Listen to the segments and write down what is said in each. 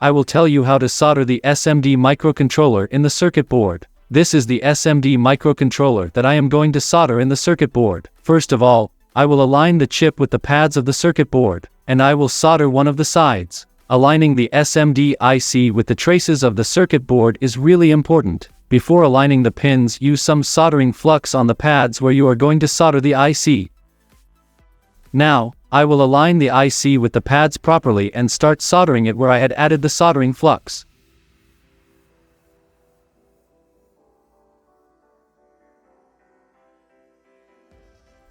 I will tell you how to solder the SMD microcontroller in the circuit board. This is the SMD microcontroller that I am going to solder in the circuit board. First of all, I will align the chip with the pads of the circuit board, and I will solder one of the sides. Aligning the SMD IC with the traces of the circuit board is really important. Before aligning the pins, use some soldering flux on the pads where you are going to solder the IC. Now, I will align the IC with the pads properly and start soldering it where I had added the soldering flux.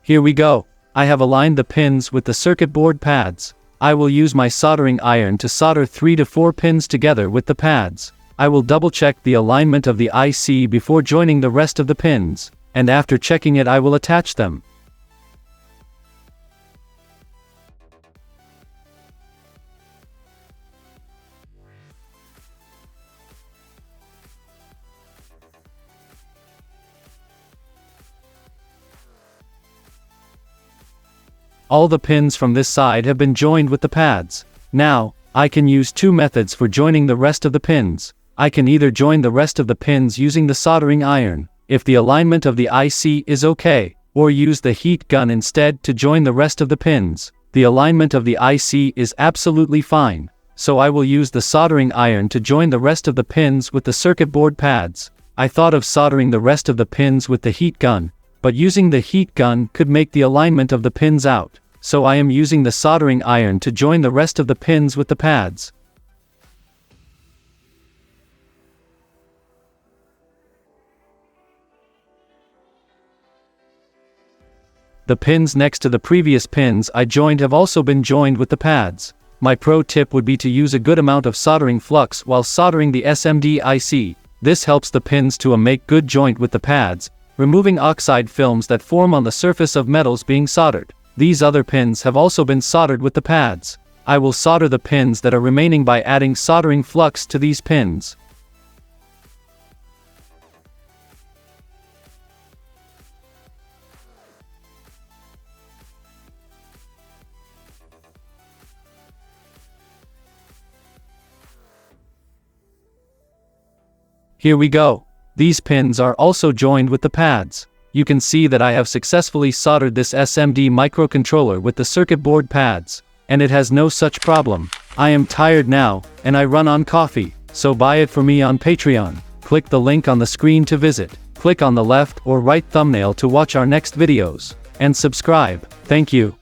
Here we go. I have aligned the pins with the circuit board pads. I will use my soldering iron to solder 3 to 4 pins together with the pads. I will double check the alignment of the IC before joining the rest of the pins, and after checking it I will attach them. All the pins from this side have been joined with the pads. Now, I can use two methods for joining the rest of the pins. I can either join the rest of the pins using the soldering iron, if the alignment of the IC is okay, or use the heat gun instead to join the rest of the pins. The alignment of the IC is absolutely fine, so I will use the soldering iron to join the rest of the pins with the circuit board pads. I thought of soldering the rest of the pins with the heat gun, but using the heat gun could make the alignment of the pins out, so I am using the soldering iron to join the rest of the pins with the pads. The pins next to the previous pins I joined have also been joined with the pads. My pro tip would be to use a good amount of soldering flux while soldering the SMD IC. This helps the pins to make good joint with the pads, removing oxide films that form on the surface of metals being soldered. These other pins have also been soldered with the pads. I will solder the pins that are remaining by adding soldering flux to these pins. Here we go. These pins are also joined with the pads. You can see that I have successfully soldered this SMD microcontroller with the circuit board pads, and it has no such problem. I am tired now, and I run on coffee, so buy it for me on Patreon. Click the link on the screen to visit. Click on the left or right thumbnail to watch our next videos, and subscribe. Thank you.